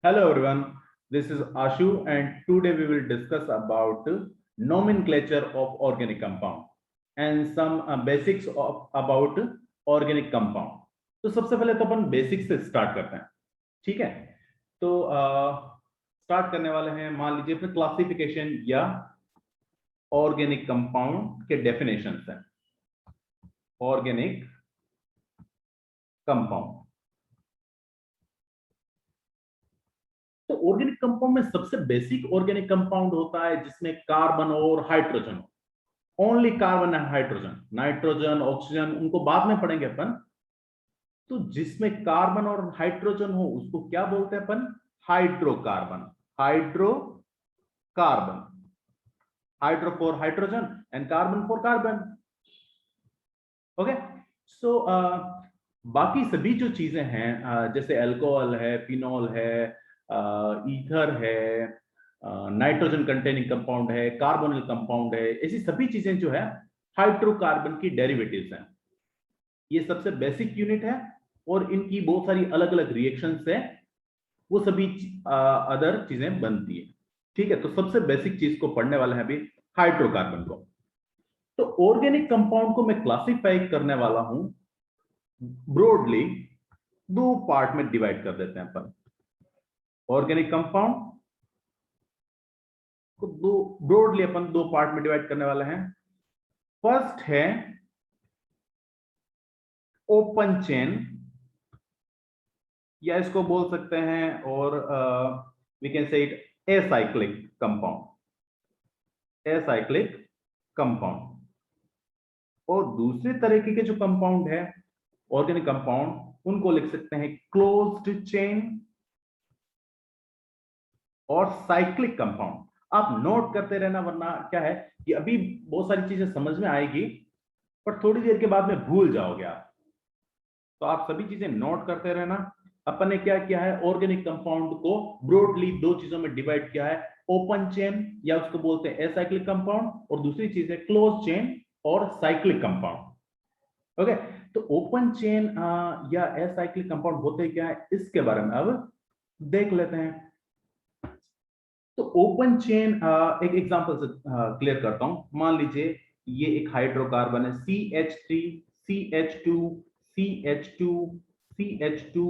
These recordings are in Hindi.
Hello everyone, this is Ashu and today we will discuss about nomenclature of organic compound and some basics of about organic compound. तो सबसे पहले तो अपन बेसिक्स से स्टार्ट करते हैं, ठीक है। तो स्टार्ट करने वाले हैं, मान लीजिए अपने क्लासिफिकेशन या ऑर्गेनिक कंपाउंड के डेफिनेशंस हैं। ऑर्गेनिक कंपाउंड, तो ऑर्गेनिक कंपाउंड में सबसे बेसिक ऑर्गेनिक कंपाउंड होता है जिसमें कार्बन और हाइड्रोजन हो। Only carbon and hydrogen, nitrogen oxygen उनको बाद में पढ़ेंगे अपन। तो जिसमें कार्बन और हाइड्रोजन हो उसको क्या बोलते हैं अपन? Hydrocarbon. Hydrocarbon, hydro for hydrogen and carbon for carbon. Okay, so बाकी सभी जो चीजें हैं जैसे अल्कोहल है, फिनॉल है, ईथर है, नाइट्रोजन कंटेनिंग कंपाउंड है, कार्बोनिल कंपाउंड है, ऐसी सभी चीजें जो है हाइड्रोकार्बन की डेरिवेटिव्स हैं। ये सबसे बेसिक यूनिट है और इनकी बहुत सारी अलग अलग रिएक्शंस है, वो सभी अदर चीजें बनती है, ठीक है। तो सबसे बेसिक चीज को पढ़ने वाले हैं अभी, हाइड्रोकार्बन को। तो ऑर्गेनिक कंपाउंड को मैं क्लासिफाई करने वाला हूं ब्रॉडली, दो पार्ट में डिवाइड कर देते हैं अपन। ऑर्गेनिक कंपाउंड को दो ब्रॉडली अपन दो पार्ट में डिवाइड करने वाले हैं। फर्स्ट है ओपन चेन, या इसको बोल सकते हैं और we can say it acyclic compound. Acyclic compound. और दूसरे तरीके के जो कंपाउंड है ऑर्गेनिक कंपाउंड, उनको लिख सकते हैं क्लोज्ड चेन और साइक्लिक कंपाउंड। आप नोट करते रहना, वरना क्या है कि अभी बहुत सारी चीजें समझ में आएगी पर थोड़ी देर के बाद में भूल जाओगे आप। तो आप सभी चीजें नोट करते रहना। अपन ने क्या किया है, ऑर्गेनिक कंपाउंड को ब्रॉडली दो चीजों में डिवाइड किया है, ओपन चेन या उसको बोलते हैं एसाइक्लिक कंपाउंड, और दूसरी चीज है क्लोज चेन और साइक्लिक कंपाउंड। ओके, तो ओपन चेन या एसाइक्लिक कंपाउंड होते क्या है इसके बारे में अब देख लेते हैं। तो ओपन चेन एक एग्जांपल से क्लियर करता हूं। मान लीजिए ये एक हाइड्रोकार्बन है CH3 CH2 CH2 CH2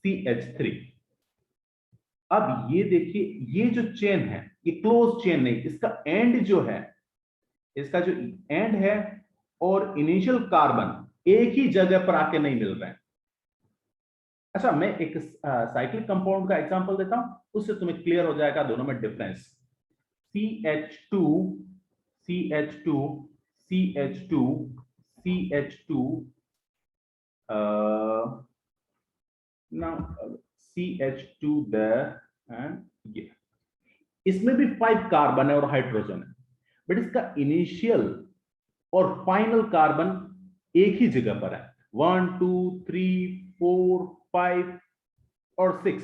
CH3। अब ये देखिए, ये जो चेन है ये क्लोज चेन नहीं, इसका एंड जो है, इसका जो एंड है और इनिशियल कार्बन एक ही जगह पर आके नहीं मिल रहे हैं। अच्छा, मैं एक साइक्लिक कंपाउंड का एग्जांपल देता हूं, उससे तुम्हें क्लियर हो जाएगा दोनों में difference. CH2 CH2 CH2 CH2 now CH2 there and ये, इसमें भी 5 कार्बन है और हाइड्रोजन है, बट इसका इनिशियल और फाइनल कार्बन एक ही जगह पर है। 1 2 3 4 5 और 6।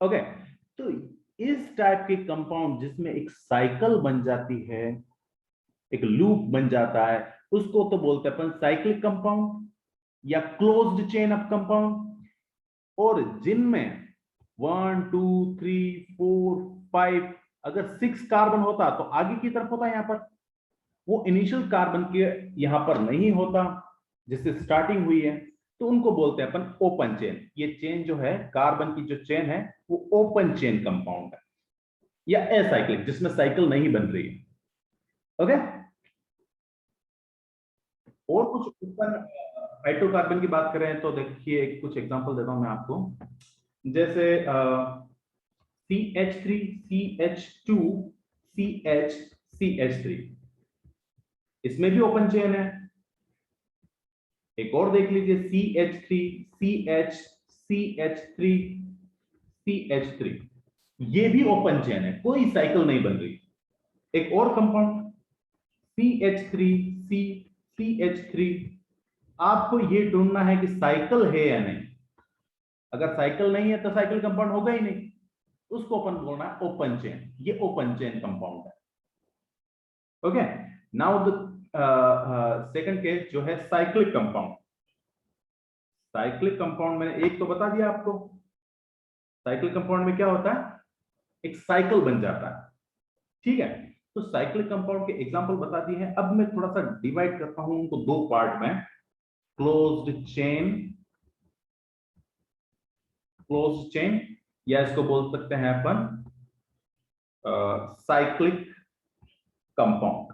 ओके, तो इस टाइप के कंपाउंड जिसमें एक साइकिल बन जाती है, एक लूप बन जाता है, उसको तो बोलते हैं अपन साइक्लिक कंपाउंड या क्लोज्ड चेन ऑफ कंपाउंड। और जिनमें 1 2 3 4 5 अगर 6 कार्बन होता तो आगे की तरफ होता, यहां पर वो इनिशियल कार्बन के यहां पर नहीं होता जिससे स्टार्टिंग हुई है, तो उनको बोलते हैं अपन ओपन चेन। ये चेन जो है, कार्बन की जो चेन है, वो ओपन चेन कंपाउंड है या एसाइक्लिक, जिसमें साइकिल नहीं बन रही है। ओके, और कुछ ओपन हाइड्रोकार्बन की बात करें तो देखिए कुछ एग्जांपल देता हूं मैं आपको। जैसे CH3 CH2 CH CH3, इसमें भी ओपन चेन है। एक और देख लीजिए CH3 CH CH3 CH3, ये भी ओपन चेन है, कोई साइकिल नहीं बन रही। एक और कंपाउंड CH3 C CH3, आपको ये ढूंढना है कि साइकिल है या नहीं। अगर साइकिल नहीं है तो साइकिल कंपाउंड होगा ही नहीं, उसको अपन बोलना है ओपन चेन। ये ओपन चेन कंपाउंड है। Okay, now the second case जो है साइक्लिक कंपाउंड। साइक्लिक कंपाउंड मैंने एक तो बता दिया आपको, साइक्लिक कंपाउंड में क्या होता है, एक साइकिल बन जाता है। ठीक है, तो साइक्लिक कंपाउंड के एग्जांपल बता दिए हैं। अब मैं थोड़ा सा डिवाइड करता हूं उनको दो पार्ट में, क्लोज्ड चेन या इसको बोल सकते हैं अपन साइक्लिक कंपाउंड।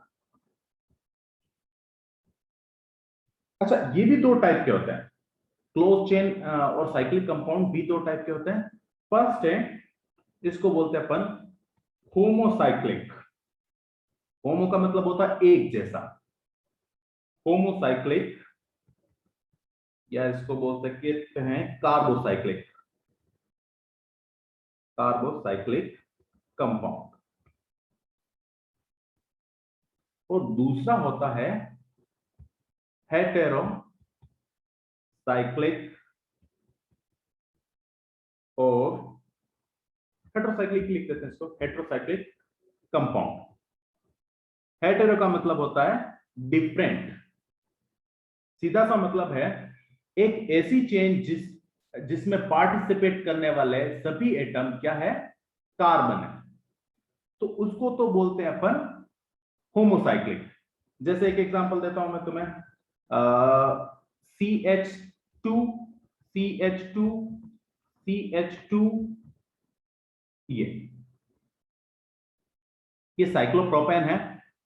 अच्छा, ये भी दो टाइप के होते हैं, क्लोज चेन और साइक्लिक कंपाउंड भी दो टाइप के होते हैं। फर्स्ट है, इसको बोलते हैं अपन होमोसाइक्लिक। होमो का मतलब होता है एक जैसा, होमोसाइक्लिक, या इसको बोल सकते हैं कार्बोसाइक्लिक, कार्बोसाइक्लिक कंपाउंड। और दूसरा होता है हेटेरोसाइक्लिक और हेटेरोसाइक्लिक लिख देते हैं इसको, हेटेरोसाइक्लिक कंपाउंड। हेटेरो का मतलब होता है डिफरेंट, सीधा सा मतलब है एक ऐसी चेन जिसमें पार्टिसिपेट करने वाले सभी एटम क्या है, कार्बन है, तो उसको तो बोलते हैं अपन होमोसाइक्लिक। जैसे एक एग्जांपल देता हूं मैं तुम्हें, CH2 CH2 CH2, ये साइक्लोप्रोपेन है।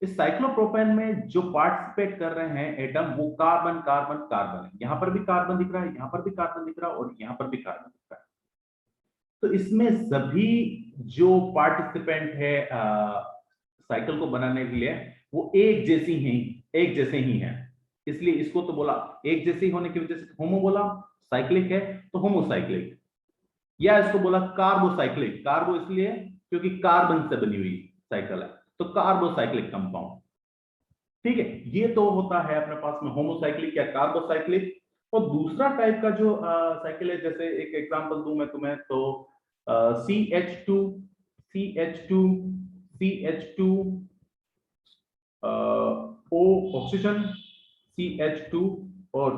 इस साइक्लोप्रोपेन में जो पार्टिसिपेट कर रहे हैं एटम, वो कार्बन कार्बन कार्बन है। यहां पर भी कार्बन दिख रहा है, यहां पर भी कार्बन दिख रहा है, और यहां पर भी कार्बन दिख रहा है। तो इसमें सभी जो पार्टिसिपेंट है साइकिल को बनाने के लिए, वो एक जैसी ही, एक जैसे ही हैं, इसलिए इसको तो बोला एक जैसे होने की वजह से होमो बोला, साइक्लिक है तो होमोसाइक्लिक, या इसको बोला कार्बोसाइक्लिक, कार्बो इसलिए क्योंकि कार्बन से बनी हुई साइकिल है, तो कार्बोसाइक्लिक कंपाउंड। ठीक है, ये तो होता है अपने पास में होमोसाइक्लिक या कार्बोसाइक्लिक। और दूसरा टाइप का जो साइकिल है, जैसे एक एग्जांपल दूं मैं तुम्हें, तो CH2 CH2 CH2 O oxygen, CH2, और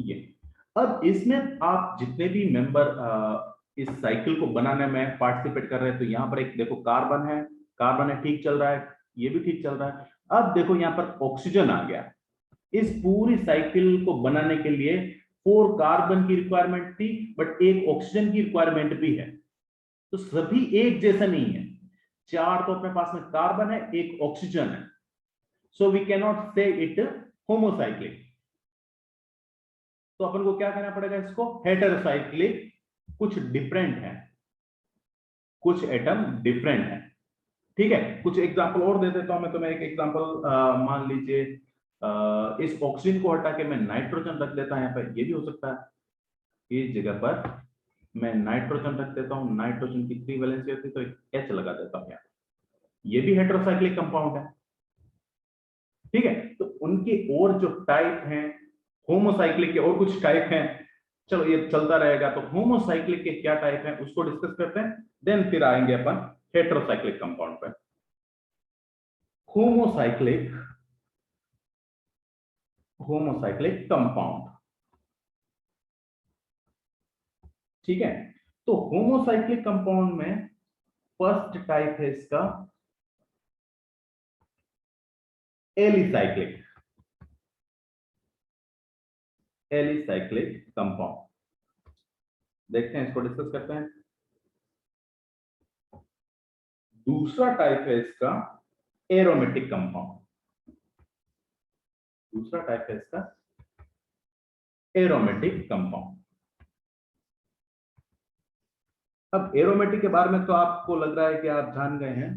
ये। अब इसमें आप जितने भी मेंबर इस साइकिल को बनाने में पार्टिसिपेट कर रहे हैं, तो यहाँ पर एक देखो कार्बन है, कार्बन है, ठीक चल रहा है, ये भी ठीक चल रहा है। अब देखो यहाँ पर ऑक्सीजन आ गया। इस पूरी साइकिल को बनाने के लिए 4 कार्बन की रिक्वायरमेंट थी, बट एक ऑक्सीजन की रिक्वायरमेंट भी है, तो सभी एक जैसा नहीं है। 4 तो अपने पास में कार्बन है, एक ऑक्सीजन है, सो वी कैन नॉट से इट होमोसाइक्लिक। तो अपन को क्या कहना पड़ेगा, इसको हेटेरोसाइक्लिक। कुछ डिफरेंट है, कुछ एटम डिफरेंट है। ठीक है, कुछ एग्जांपल और दे देता हूं मैं तुम्हें। एक एग्जांपल मान लीजिए, इस ऑक्सीजन को हटा के मैं नाइट्रोजन रख देता हूं यहाँ पर, ये भी हो सकता है। इस जगह पर मैं नाइट्रोजन रख देता हूं, नाइट्रोजन की 3 वैलेंसी होती है, तो एक H लगा देता हूं यहाँ, ये भी हेटेरोसाइक्लिक कंपाउंड है। ठीक है, तो उनके और जो टाइप हैं, होमोसाइक्लिक के और कुछ टाइप हैं, चलो ये चलता रहेगा। तो होमोसाइक्लिक के क्या टाइप हैं उसको डिस्कस करते हैं, देन फिर आएंगे अपन हेटेरोसाइक्लिक कंपाउंड पे। Homocyclic, homocyclic compound. ठीक है, तो होमोसाइक्लिक कंपाउंड में फर्स्ट टाइप है इसका एलिसाइक्लिक, एलिसाइक्लिक कंपाउंड। देखते हैं, इसको डिस्कस करते हैं। दूसरा टाइप है इसका एरोमेटिक कंपाउंड, दूसरा टाइप है इसका एरोमेटिक कंपाउंड। अब एरोमेटिक के बारे में तो आपको लग रहा है कि आप जान गए हैं।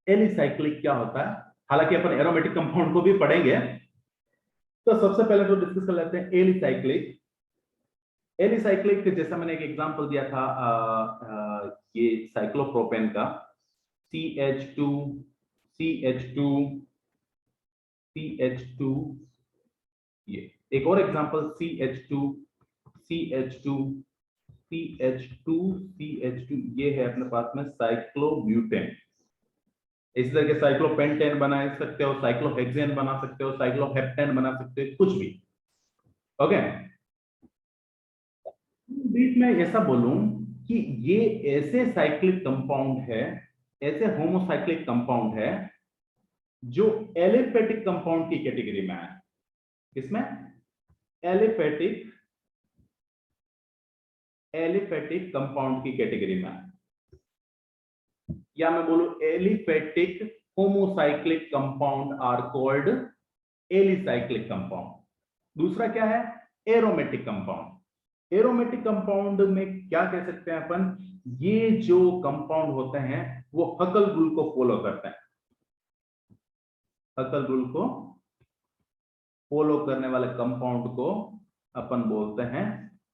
एलिसाइक्लिक क्या होता है, हालांकि अपन एरोमेटिक कंपाउंड को भी पढ़ेंगे, तो सबसे पहले तो डिस्कस कर लेते हैं एलिसाइक्लिक। एलिसाइक्लिक जैसा मैंने एक एग्जांपल दिया था, ये साइक्लोप्रोपेन का CH2 CH2 CH2, ये एक और example CH2 CH2 CH2 CH2, ये है अपने पास में साइक्लोब्यूटेन। इसी तरह के साइक्लोपेंटेन बना सकते हो, साइक्लोहेक्सेन बना सकते हो, साइक्लोहेप्टेन बना सकते हो, कुछ भी। ओके, बीच में ऐसा बोलूं कि ये ऐसे साइक्लिक कंपाउंड है, ऐसे होमोसाइक्लिक कंपाउंड है जो एलिफेटिक कंपाउंड की कैटेगरी में है। किसमें? एलिफेटिक कंपाउंड की कैटेगरी में है, या मैं बोलूं aliphatic homocyclic compound are called alicyclic compound. दूसरा क्या है? Aromatic compound. एरोमेटिक कंपाउंड में क्या कह सकते हैं अपन, ये जो कंपाउंड होते हैं वो हकल रूल को फॉलो करते हैं। हकल रूल को फॉलो करने वाले कंपाउंड को अपन बोलते हैं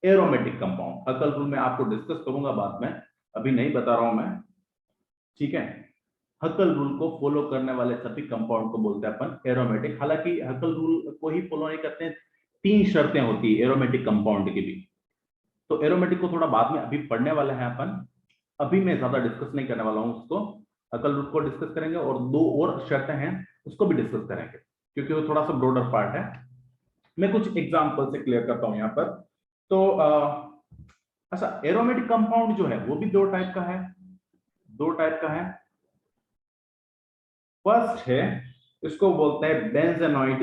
एरोमेटिक कंपाउंड। हकल रूल में आपको डिस्कस करूंगा बाद में, अभी नहीं बता रहा हूं मैं, ठीक है। हकल रूल को फॉलो करने वाले सभी कंपाउंड को बोलते हैं अपन एरोमेटिक। हालांकि हकल रूल को ही फॉलो नहीं करते हैं, 3 शर्तें होती है एरोमेटिक कंपाउंड की भी। तो एरोमेटिक को थोड़ा बाद में अभी पढ़ने वाले हैं अपन, अभी मैं ज्यादा डिस्कस नहीं करने वाला हूं उसको। हकल रूल को डिस्कस करेंगे और 2 और शर्तें हैं उसको भी डिस्कस करेंगे, क्योंकि वो थोड़ा सा ब्रॉडर पार्ट है। मैं कुछ एग्जांपल से क्लियर करता हूं यहां पर। तो अच्छा, एरोमेटिक कंपाउंड जो है वो भी 2 टाइप का है। 2 टाइप का है। फर्स्ट है, इसको बोलते हैं बेंजेनॉइड।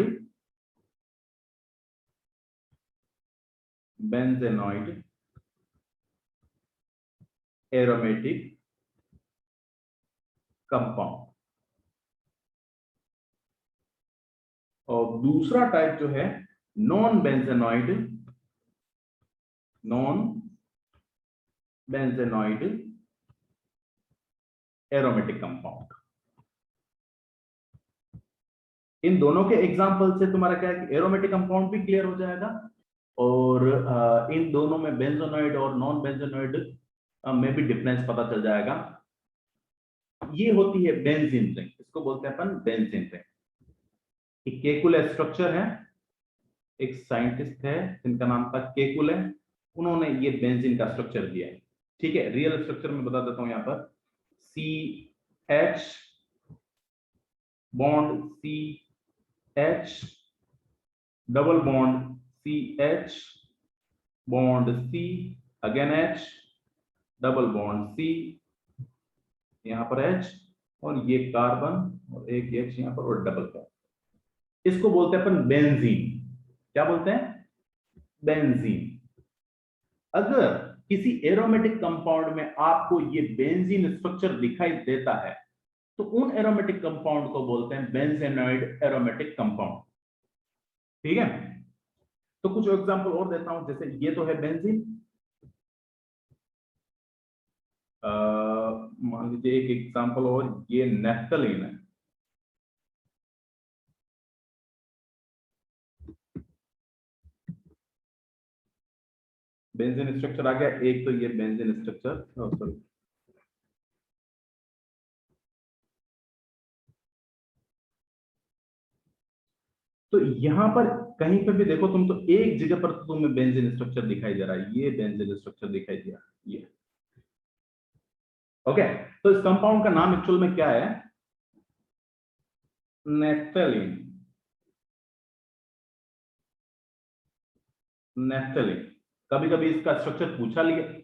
Benzenoid aromatic compound. और दूसरा टाइप जो है non benzenoid, non benzenoid aromatic compound. इन दोनों के एग्जांपल से तुम्हारा क्या है कि एरोमेटिक कंपाउंड भी क्लियर हो जाएगा, और इन दोनों में बेंजेनॉइड और नॉन बेंजेनॉइड में भी डिफरेंस पता चल जाएगा। ये होती है बेंजीन रिंग, इसको बोलते हैं अपन बेंजीन रिंग। एक केकुले स्ट्रक्चर है, एक साइंटिस्ट है जिनका नाम था केकुले, उन्होंने ये बेंजीन का स्ट्रक्चर दिया है। ठीक है, रियल स्ट्रक्चर में बता देता हूं यहां पर। CH bond CH, double bond CH, bond C, again H, double bond C, यहां पर H, और ये कार्बन और एक H यहां पर और डबल बॉन्ड। इसको बोलते हैं अपन बेंजीन। क्या बोलते हैं? बेंजीन। अगर किसी एरोमेटिक कंपाउंड में आपको ये बेंजीन स्ट्रक्चर दिखाई देता है तो उन एरोमेटिक कंपाउंड को बोलते हैं बेंजेनॉइड एरोमेटिक कंपाउंड। ठीक है, तो कुछ एग्जांपल और देता हूं। जैसे ये तो है बेंजीन, मान लीजिए एक एग्जांपल और, ये नेफ्थलीन है। बेंजीन स्ट्रक्चर आ गया एक, तो ये बेंजीन स्ट्रक्चर, सॉरी, तो यहां पर कहीं पर भी देखो तुम, तो एक जगह पर तो तुम्हें बेंजीन स्ट्रक्चर दिखाई दे रहा है, ये बेंजीन स्ट्रक्चर दिखाई दिया ये। ओके, तो इस कंपाउंड का नाम एक्चुअल में क्या है? नेफ्थलीन। नेफ्थलीन। कभी कभी इसका स्ट्रक्चर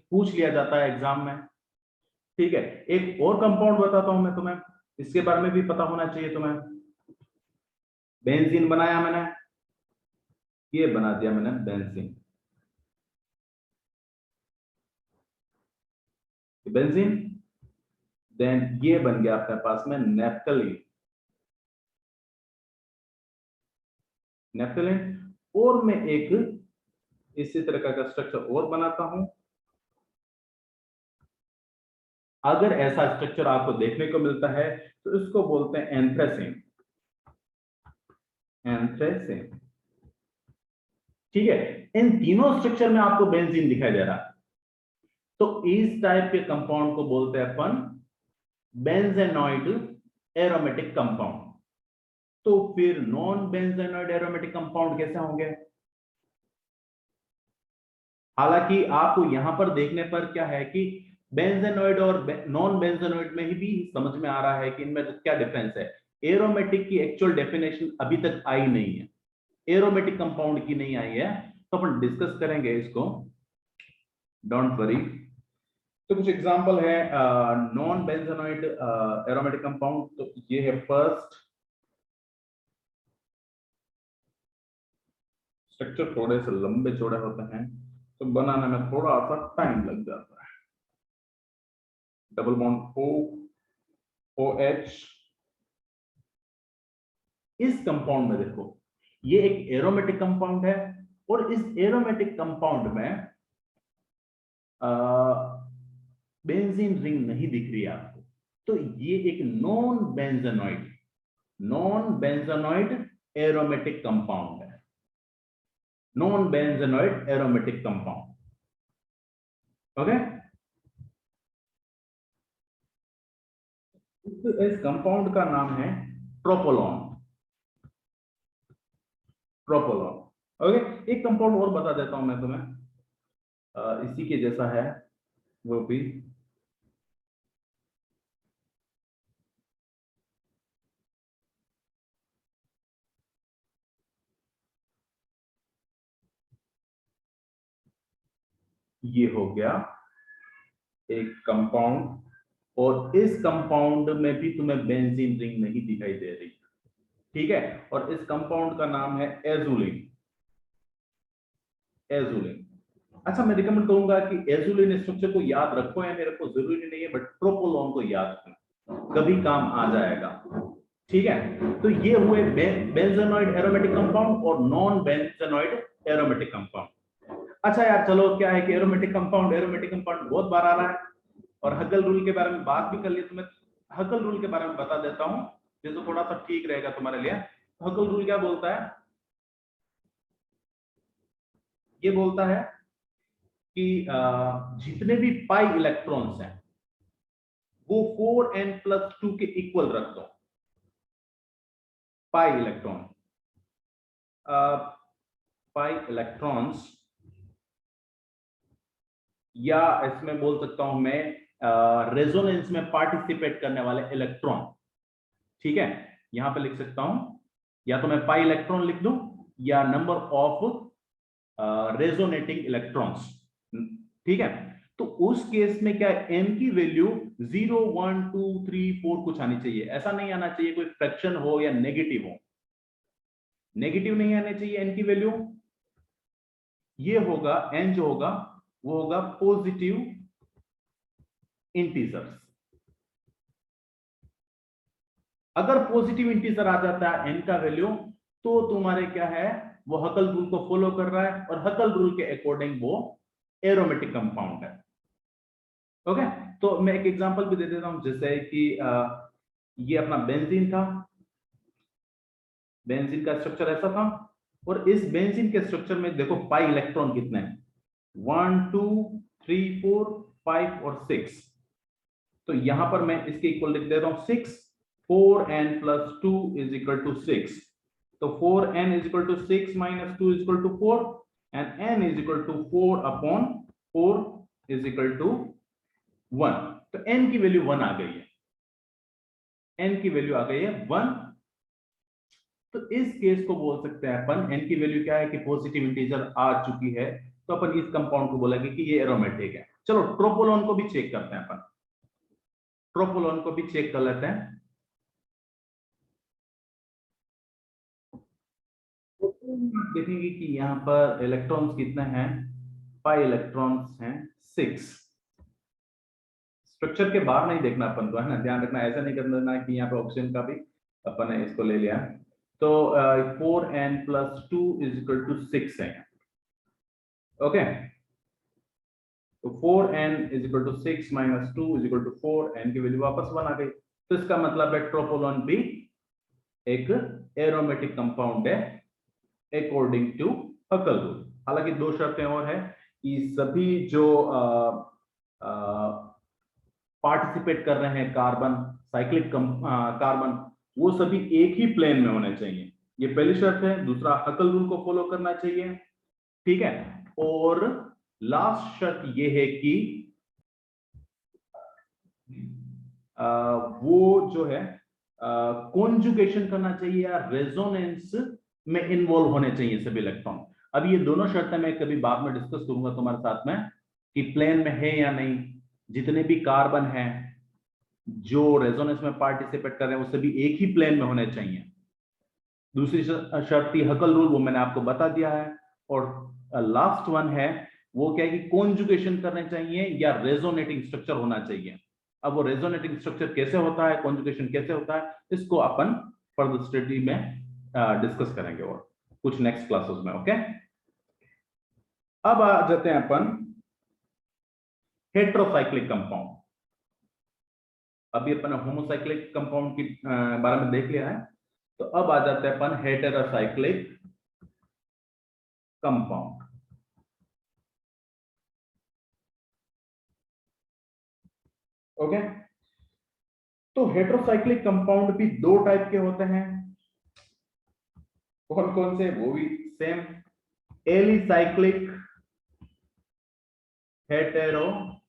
पूछ लिया जाता है एग्जाम में। ठीक है, एक और कंपाउंड बताता हूं मैं तुम्हें, इसके बारे में भी पता होना चाहिए तुम्हें। बेंजीन बनाया मैंने, ये बना दिया मैंने बेंजीन। बेंजीन, देन ये बन गया अपने पास में नेफ्थलीन। नेफ्थलीन, और मैं एक इसी तरह का स्ट्रक्चर और बनाता हूं। अगर ऐसा स्ट्रक्चर आपको देखने को मिलता है तो इसको बोलते हैं एंथ्रेसीन। एंथ्रेसीन। ठीक है, इन तीनों स्ट्रक्चर में आपको बेंजीन दिखाई दे रहा है, तो इस टाइप के कंपाउंड को बोलते हैं अपन बेंजेनॉइड एरोमेटिक कंपाउंड। तो फिर नॉन बेंजेनॉइड एरोमेटिक कंपाउंड कैसे होंगे? हालांकि आपको यहां पर देखने पर क्या है कि बेंजेनॉइड और नॉन बेंजेनॉइड में ही भी समझ में आ रहा है कि इनमें क्या डिफरेंस है। एरोमेटिक की एक्चुअल डेफिनेशन अभी तक आई नहीं है, एरोमेटिक कंपाउंड की नहीं आई है, तो अपन डिस्कस करेंगे इसको, डोंट वरी। तो कुछ एग्जांपल है नॉन बेंजोनॉइड एरोमेटिक कंपाउंड। तो ये है फर्स्ट। स्ट्रक्चर थोड़े से लंबे चौड़े होते हैं तो बनाने में थोड़ा सा टाइम लग जाता है। Double bond O OH। इस कंपाउंड में देखो ये एक एरोमेटिक कंपाउंड है और इस एरोमेटिक कंपाउंड में बेंजीन रिंग नहीं दिख रही है आपको। तो ये एक नॉन बेंजोनॉइड एरोमेटिक कंपाउंड है। Non benzenoid aromatic compound. Okay. इस कंपाउंड का नाम है ट्रोपोलॉन। ट्रोपोलॉन। ओके। एक कंपाउंड और बता देता हूं मैं तुम्हें, इसी के जैसा है वो भी। ये हो गया एक कंपाउंड और इस कंपाउंड में भी तुम्हें बेंजीन रिंग नहीं दिखाई दे रही। ठीक है। और इस कंपाउंड का नाम है एजुलिन। एजुलिन। अच्छा, मैं रिकमेंड करूंगा कि एजुलिन स्ट्रक्चर को याद रखो या मेरे को जरूरी नहीं है, बट ट्रोपोलॉन को याद रखना, कभी काम आ जाएगा। ठीक है। तो ये हुए बेंजोनॉइड एरोमेटिक कंपाउंड और नॉन बेंजोनॉइड एरोमेटिक कंपाउंड। अच्छा यार, चलो क्या है कि एरोमेटिक कंपाउंड बहुत बार आ रहा है और हगल रूल के बारे में बात भी कर ली। तो मैं हगल रूल के बारे में बता देता हूं, ये तो थोड़ा सा ठीक रहेगा तुम्हारे लिए। हगल रूल क्या बोलता है? ये बोलता है कि जितने भी पाई इलेक्ट्रॉन्स हैं वो 4n+2 के इक्वल रख दो। पाई इलेक्ट्रॉन, पाई इलेक्ट्रॉन्स, या इसमें बोल सकता हूं मैं रेजोनेंस में पार्टिसिपेट करने वाले इलेक्ट्रॉन। ठीक है। यहां पे लिख सकता हूं, या तो मैं पाई इलेक्ट्रॉन लिख दूं या नंबर ऑफ रेजोनेटिंग इलेक्ट्रॉन्स। ठीक है। तो उस केस में क्या एन की वैल्यू 0 1 2 3 4 कुछ आनी चाहिए। ऐसा नहीं आना चाहिए कोई फ्रैक्शन हो या नेगेटिव हो। नेगेटिव नहीं आने चाहिए एन की वैल्यू। ये होगा एन जो होगा वो होगा पॉजिटिव इंटीजर्स। अगर पॉजिटिव इंटीजर आ जाता है एन का वैल्यू, तो तुम्हारे क्या है, वो हकल रूल को फॉलो कर रहा है और हकल रूल के अकॉर्डिंग वो एरोमेटिक कंपाउंड है। ओके। तो मैं एक एग्जांपल भी दे देता हूं, जैसे कि ये अपना बेंजीन था। बेंजीन का स्ट्रक्चर ऐसा था और इस बेंजीन के स्ट्रक्चर में देखो पाई इलेक्ट्रॉन कितने हैं, 1 2 3 4 5 और 6। तो यहां पर मैं इसके इक्वल लिख देता हूं 6। 4n+2 is equal to 6। तो 4n is equal to 6 minus 2 is equal to 4 and n is equal to 4/4 is equal to 1। तो n की वैल्यू 1 आ गई है। n की वैल्यू आ गई है 1। तो इस केस को बोल सकते हैं अपन, n की वैल्यू क्या है कि पॉजिटिव इंटीजर आ चुकी है, तो अपन इस कंपाउंड को बोलेंगे कि ये एरोमेटिक है। चलो ट्रोपोलॉन को भी चेक करते हैं अपन। ट्रोपोलॉन को भी चेक कर लेते हैं। देखेंगे कि यहाँ पर इलेक्ट्रॉन्स कितने हैं, पाई इलेक्ट्रॉन्स हैं 6। स्ट्रक्चर के बाहर नहीं देखना अपन को, है ना, ध्यान रखना, ऐसा नहीं करना कि यहाँ पे ऑक्सीजन का भी अपन ने इसको ले लिया। तो 4n+2 इज इक्वल टू 6 है। ओके। तो 4n is equal to 6 minus 2 is equal to 4, n की वैल्यू वापस 1 आ गई। तो इसका मतलब है ट्रोपोलॉन भी एक एरोमेटिक कंपाउंड है अकॉर्डिंग टू हकल रूल। हालांकि दो शर्तें और है कि सभी जो पार्टिसिपेट कर रहे हैं कार्बन, साइक्लिक कार्बन, वो सभी एक ही प्लेन में होने चाहिए। ये पहली शर्त है। दूसरा, हकल रूल को फॉलो करना चाहिए। ठीक है। और लास्ट शर्त ये है कि वो जो है कॉन्जुगेशन करना चाहिए या रेजोनेंस में इन्वॉल्व होने चाहिए सभी इलेक्ट्रॉन। अब ये दोनों शर्तें मैं कभी बाद में डिस्कस करूंगा तुम्हारे साथ में कि प्लेन में है या नहीं, जितने भी कार्बन हैं जो रेजोनेंस में पार्टिसिपेट कर रहे हैं वो सभी एक ही प्लेन में होने चाहिए। दूसरी शर्त थी हकल रूल, वो मैंने आपको बता दिया है। और लास्ट वन है वो क्या है कि कॉन्जुगेशन करने चाहिए या रेजोनेटिंग स्ट्रक्चर होना चाहिए। अब वो रेजोनेटिंग स्ट्रक्चर कैसे होता है, कॉन्जुगेशन कैसे होता है, इसको अपन फर्दर स्टडी में डिस्कस करेंगे और कुछ नेक्स्ट क्लासेस में। ओके, अब आ जाते हैं अपन हेट्रोसाइक्लिक कंपाउंड। अभी अपन होमोसाइक्लिक कंपाउंड के बारे में देख लिया है, तो अब आ जाते हैं अपन हेटेरोसाइक्लिक कंपाउंड। ओके, तो हेटेरोसाइक्लिक कंपाउंड भी दो टाइप के होते हैं। कौन कौन से, वो भी सेम, एलिसाइक्लिक हेटेरोसाइक्लिक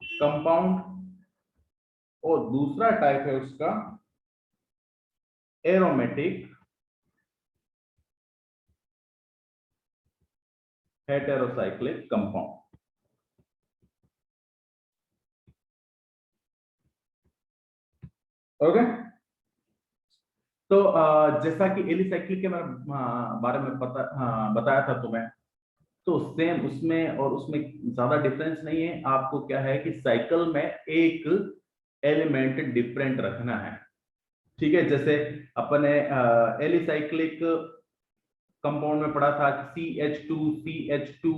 कंपाउंड, और दूसरा टाइप है उसका एरोमेटिक हेटेरोसाइक्लिक कंपाउंड। ओके, तो जैसा कि एलिसाइक्लिक के बारे में बताया था तुम्हें, तो सेम उसमें और उसमें ज्यादा डिफरेंस नहीं है। आपको क्या है कि साइकिल में एक एलिमेंट डिफरेंट रखना है। ठीक है, जैसे अपने एलिसाइक्लिक कंपाउंड में पढ़ा था कि CH2 CH2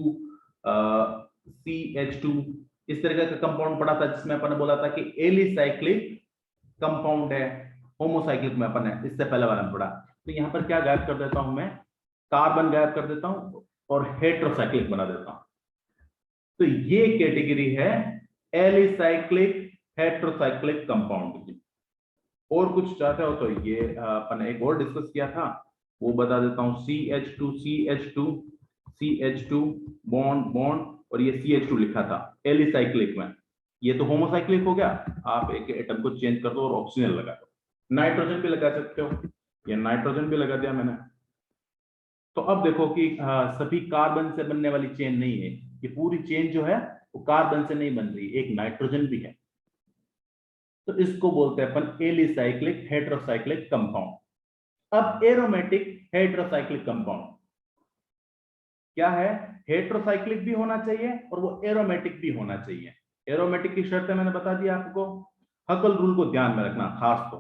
CH2, इस तरह का कंपाउंड पढ़ा था जिसमें अपन ने बोला था कि एलिसाइक्लिक कंपाउंड है, होमोसाइक्लिक में अपन है इससे पहले वाला में पढ़ा। तो यहां पर क्या गायब कर देता हूं मैं, कार्बन गायब कर देता हूं और हेटेरोसाइक्लिक बना देता हूं। तो ये कैटेगरी है एलिसाइक्लिक हेटेरोसाइक्लिक कंपाउंड की। और कुछ चाहते हो तो ये अपन एक और डिस्कस किया था, वो बता देता हूं। CH2 CH2 CH2 bond bond, और ये CH2 लिखा था एलिसाइक्लिक में। ये तो होमोसाइक्लिक हो गया, आप एक एटम को चेंज कर दो और ऑक्सीजन लगा दो। नाइट्रोजन भी लगा सकते हो, ये नाइट्रोजन भी लगा दिया मैंने। तो अब देखो कि सभी कार्बन से बनने वाली चेन नहीं है, ये पूरी चेन जो है वो कार्बन से नहीं बन रही, एक नाइट्रोजन भी है। तो इसको बोलते हैं अपन एलिसाइक्लिक हेटेरोसाइक्लिक कंपाउंड। अब एरोमेटिक हेटेरोसाइक्लिक कंपाउंड क्या है, हेटेरोसाइक्लिक भी होना चाहिए और वो एरोमेटिक भी होना चाहिए। एरोमेटिक की शर्तें मैंने बता दी आपको, हकल रूल को ध्यान में रखना खास। तो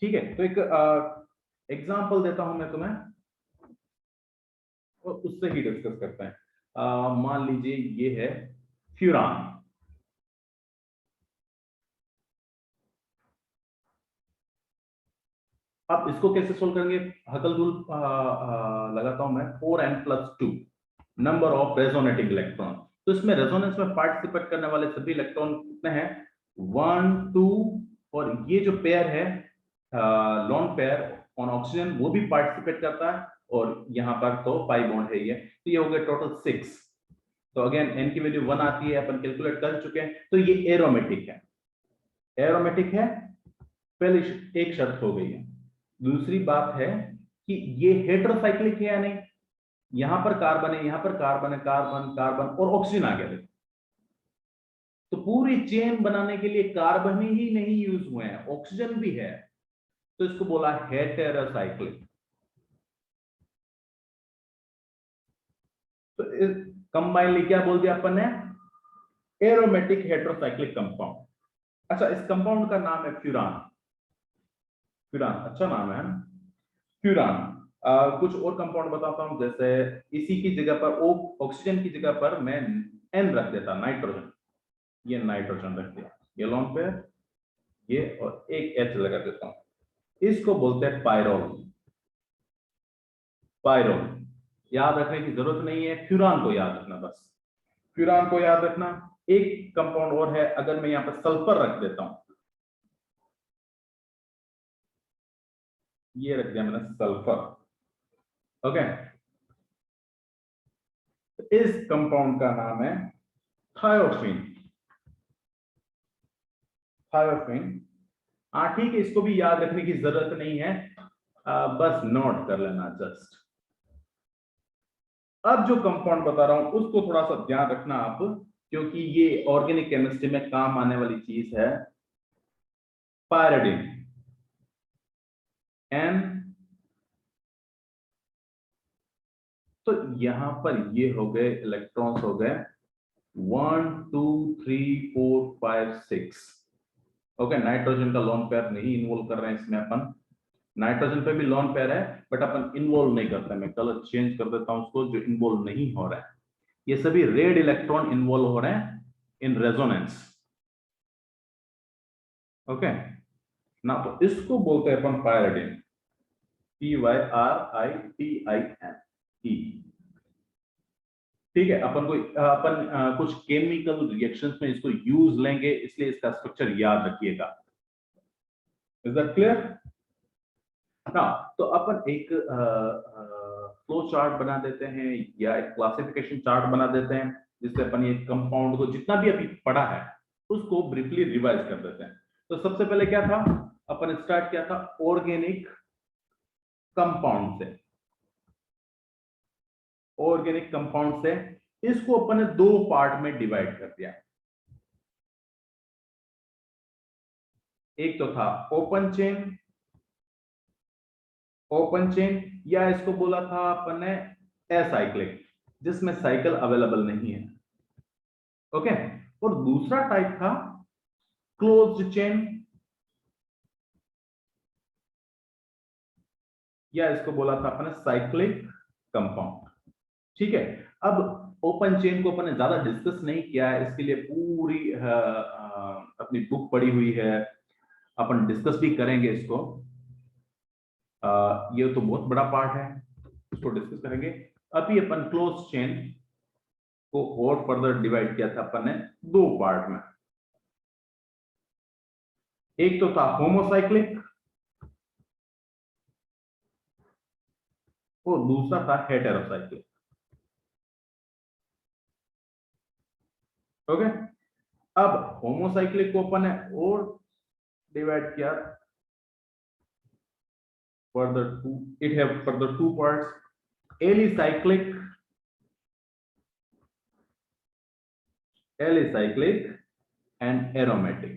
ठीक है, तो एक एग्जांपल देता हूं मैं तुम्हें और उससे ही डिस्कस करते हैं। मान लीजिए ये है फ्यूरान। अब इसको कैसे सोल्व करेंगे, हकल रूल लगाता हूं मैं, 4n+2 number of resonating electron. तो इसमें रेजोनेंस में पार्टिसिपेट करने वाले सभी इलेक्ट्रॉन कितने हैं, 1 2, और ये जो पेयर है लॉन पेयर ऑन ऑक्सीजन वो भी पार्टिसिपेट करता है, और यहां पर तो पाई बॉन्ड है ये, तो ये हो गया टोटल 6। तो अगेन एन की वैल्यू 1 आती है, अपन कैलकुलेट कर चुके हैं। तो ये एरोमेटिक है, एरोमेटिक है, पहली एक शर्त हो गई है। दूसरी बात है कि ये हेटेरोसाइक्लिक है या नहीं, यहां पर कार्बन है, यहां पर कार्बन है, कार्बन कार्बन और ऑक्सीजन आ गया देखो। तो पूरी चेन बनाने के लिए कार्बन ही नहीं यूज हुए हैं, ऑक्सीजन भी है, तो इसको बोला हेटेरोसाइक्लिक। तो कंबाइनली क्या बोल दिया अपन ने, एरोमेटिक हेटेरोसाइक्लिक कंपाउंड। अच्छा, इस कंपाउंड का नाम है फ्यूरान। फ्यूरान अच्छा नाम है ना, फ्यूरान। कुछ और कंपाउंड बताता हूं, जैसे इसी की जगह पर ऑक्सीजन की जगह पर मैं एन रख देता, नाइट्रोजन। ये नाइट्रोजन रख दिया, ये लॉन्ग पे ये, और एक एच लगा देता हूं। इसको बोलते हैं पायरोल। पायरोल याद रखने की जरूरत नहीं है, फ्यूरान को याद रखना बस, फ्यूरान को याद रखना। एक कंपाउंड और है, अगर मैं यहां पर सल्फर रख देता हूं, ये रख दिया मैंने सल्फर। ओके, इस कंपाउंड का नाम है थायोफिन। थायोफिन, हाँ ठीक है, इसको भी याद रखने की जरूरत नहीं है, बस नोट कर लेना जस्ट। अब जो कंपाउंड बता रहा हूं उसको थोड़ा सा ध्यान रखना आप, क्योंकि ये ऑर्गेनिक केमिस्ट्री में काम आने वाली चीज है। पायरिडिन, एन, तो यहां पर ये हो गए इलेक्ट्रॉन्स, हो गए 1 2 3 4 5 6। ओके, नाइट्रोजन का लोन पेयर नहीं इन्वॉल्व कर रहे हैं इसमें अपन। नाइट्रोजन पे भी लोन पेयर है बट अपन इन्वॉल्व नहीं करते। मैं कलर चेंज कर देता हूं उसको, जो इन्वॉल्व नहीं हो रहा है। ये सभी रेड इलेक्ट्रॉन इन्वॉल्व हो रहे हैं इन रेजोनेंस। ओके ना, तो इसको बोलते हैं अपन पायरिडिन, PYRIDIN ई। ठीक है, अपन को कुछ केमिकल रिएक्शंस में इसको यूज लेंगे, इसलिए इसका स्ट्रक्चर याद रखिएगा। इज दैट क्लियर ना? तो अपन एक फ्लो चार्ट बना देते हैं या एक क्लासिफिकेशन चार्ट बना देते हैं, जिससे अपन ये कंपाउंड को जितना भी अभी पढ़ा है उसको ब्रीफली रिवाइज कर देते हैं। तो सबसे पहले क्या था, अपन स्टार्ट किया था ऑर्गेनिक कंपाउंड से। ऑर्गेनिक कंपाउंड से इसको अपन ने दो पार्ट में डिवाइड कर दिया। एक तो था ओपन चेन, ओपन चेन, या इसको बोला था अपन ने एसाइक्लिक, जिसमें साइकिल अवेलेबल नहीं है। ओके, और दूसरा टाइप था क्लोज्ड चेन, या इसको बोला था अपन ने साइक्लिक कंपाउंड। ठीक है, अब ओपन चेन को अपन ने ज्यादा डिस्कस नहीं किया है, इसके लिए पूरी अपनी बुक पढ़ी हुई है, अपन डिस्कस भी करेंगे इसको। ये तो बहुत बड़ा पार्ट है, इसको डिस्कस करेंगे। अभी अपन क्लोज चेन को और फर्दर डिवाइड किया था अपन ने दो पार्ट में। एक तो था होमोसाइक्लिक और दूसरा था हेटेरोसाइक्लिक। ओके, अब होमोसाइक्लिक को अपन ने और डिवाइड किया further two, it have further two parts, alicyclic and aromatic।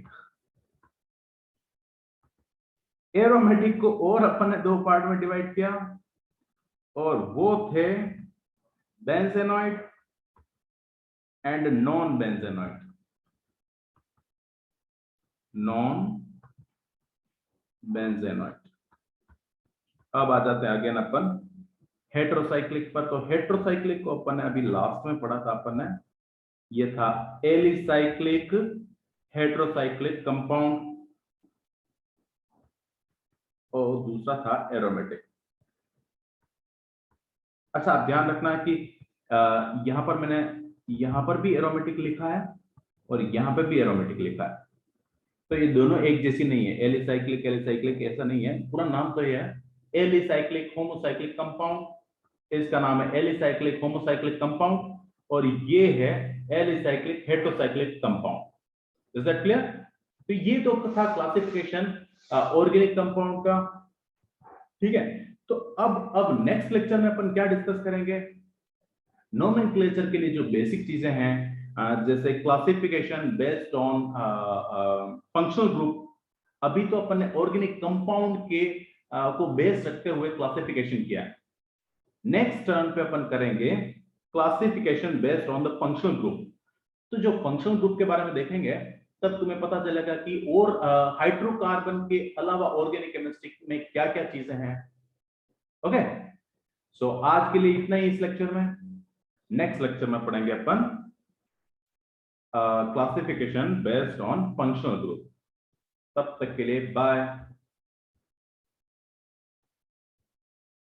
Aromatic को और अपन ने दो पार्ट में डिवाइड किया, और वो थे benzenoid and non benzenoid. Non benzenoid. अब आ जाते हैं अगेन अपन हेटेरोसाइक्लिक पर। तो हेटेरोसाइक्लिक को अपन ने अभी लास्ट में पढ़ा था अपन ने, ये था एलिसाइक्लिक हेटेरोसाइक्लिक कंपाउंड, और दूसरा था एरोमेटिक। अच्छा, आप ध्यान रखना कि यहां पर मैंने यहां पर भी एरोमेटिक लिखा है और यहां पर भी एरोमेटिक लिखा है, तो ये दोनों एक जैसी नहीं है। एलिसाइक्लिक एलिसाइक्लिक ऐसा नहीं है, पूरा नाम तो ये है एलिसाइक्लिक होमोसाइक्लिक कंपाउंड। इसका नाम है एलिसाइक्लिक होमोसाइक्लिक कंपाउंड, और ये है alicyclic heterocyclic compound. Is that clear? तो ये तो था क्लासिफिकेशन ऑर्गेनिक कंपाउंड का। ठीक है, तो अब नेक्स्ट लेक्चर में अपन क्या डिस्कस करेंगे, नोमेनक्लेचर के लिए जो बेसिक चीजें हैं, जैसे classification based on functional group. अभी तो अपन ने ऑर्गेनिक कंपाउंड के को बेस रखते हुए क्लासिफिकेशन किया है। नेक्स्ट टर्न पे अपन करेंगे classification based on the functional group. तो जो फंक्शनल ग्रुप के बारे में देखेंगे तब तुम्हें पता चलेगा कि और हाइड्रोकार्बन के अलावा ऑर्गेनिक केमिस्ट्री में क्या क्या चीजें हैं। ओके, सो आज के लिए इतना ही इस लेक्चर में। नेक्स्ट लेक्चर में पढ़ेंगे अपन classification based on functional group. तब तक के लिए बाय।